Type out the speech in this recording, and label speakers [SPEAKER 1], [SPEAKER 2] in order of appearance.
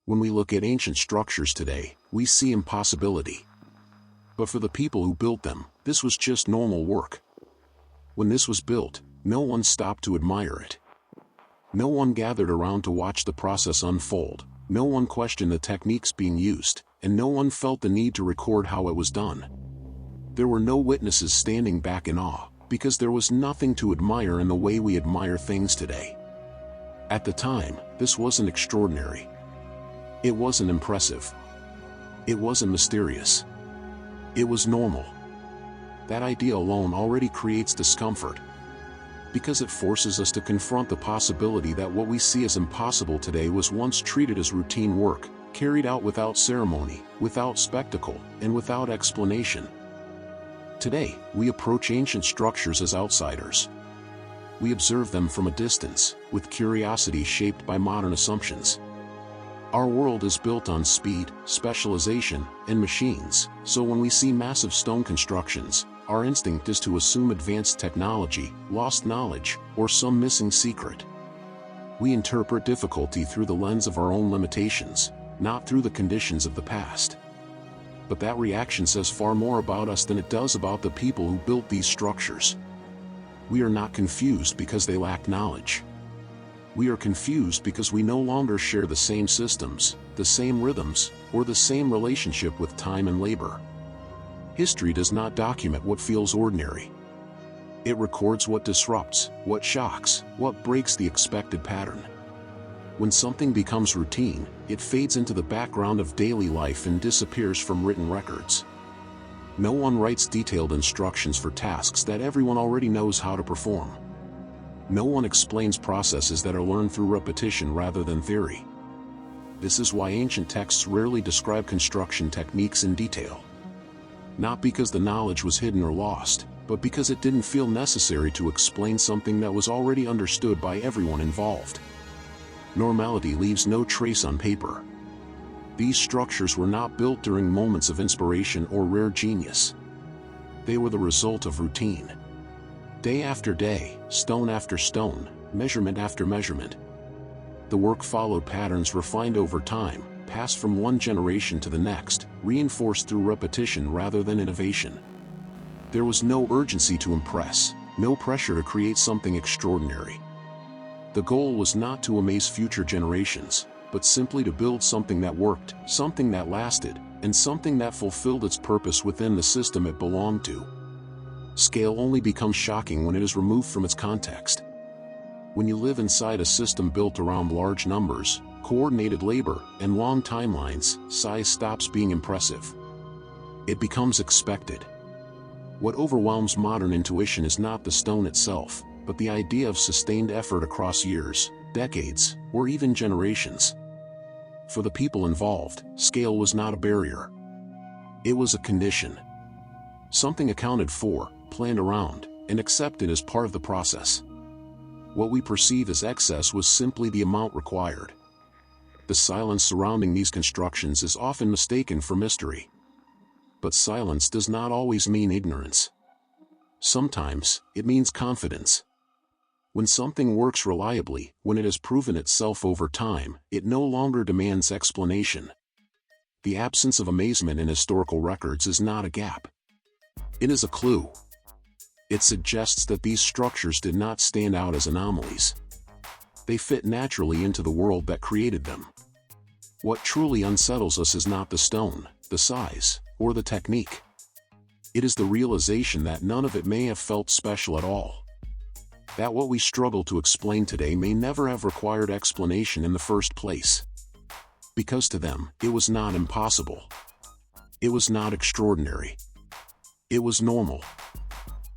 [SPEAKER 1] When we look at ancient structures today, we see impossibility. But for the people who built them, this was just normal work. When this was built, no one stopped to admire it. No one gathered around to watch the process unfold, no one questioned the techniques being used, and no one felt the need to record how it was done. There were no witnesses standing back in awe, because there was nothing to admire in the way we admire things today. At the time, this wasn't extraordinary. It wasn't impressive. It wasn't mysterious. It was normal. That idea alone already creates discomfort, because it forces us to confront the possibility that what we see as impossible today was once treated as routine work, carried out without ceremony, without spectacle, and without explanation. Today, we approach ancient structures as outsiders. We observe them from a distance, with curiosity shaped by modern assumptions. Our world is built on speed, specialization, and machines, so when we see massive stone constructions, our instinct is to assume advanced technology, lost knowledge, or some missing secret. We interpret difficulty through the lens of our own limitations, not through the conditions of the past. But that reaction says far more about us than it does about the people who built these structures. We are not confused because they lack knowledge. We are confused because we no longer share the same systems, the same rhythms, or the same relationship with time and labor. History does not document what feels ordinary. It records what disrupts, what shocks, what breaks the expected pattern. When something becomes routine, it fades into the background of daily life and disappears from written records. No one writes detailed instructions for tasks that everyone already knows how to perform. No one explains processes that are learned through repetition rather than theory. This is why ancient texts rarely describe construction techniques in detail. Not because the knowledge was hidden or lost, but because it didn't feel necessary to explain something that was already understood by everyone involved. Normality leaves no trace on paper. These structures were not built during moments of inspiration or rare genius. They were the result of routine. Day after day, stone after stone, measurement after measurement. The work followed patterns refined over time, passed from one generation to the next, reinforced through repetition rather than innovation. There was no urgency to impress, no pressure to create something extraordinary. The goal was not to amaze future generations, but simply to build something that worked, something that lasted, and something that fulfilled its purpose within the system it belonged to. Scale only becomes shocking when it is removed from its context. When you live inside a system built around large numbers, coordinated labor, and long timelines, size stops being impressive. It becomes expected. What overwhelms modern intuition is not the stone itself, but the idea of sustained effort across years, decades, or even generations. For the people involved, scale was not a barrier. It was a condition. Something accounted for, planned around, and accepted as part of the process. What we perceive as excess was simply the amount required. The silence surrounding these constructions is often mistaken for mystery. But silence does not always mean ignorance. Sometimes, it means confidence. When something works reliably, when it has proven itself over time, it no longer demands explanation. The absence of amazement in historical records is not a gap. It is a clue. It suggests that these structures did not stand out as anomalies. They fit naturally into the world that created them. What truly unsettles us is not the stone, the size, or the technique. It is the realization that none of it may have felt special at all. That what we struggle to explain today may never have required explanation in the first place. Because to them, it was not impossible. It was not extraordinary. It was normal.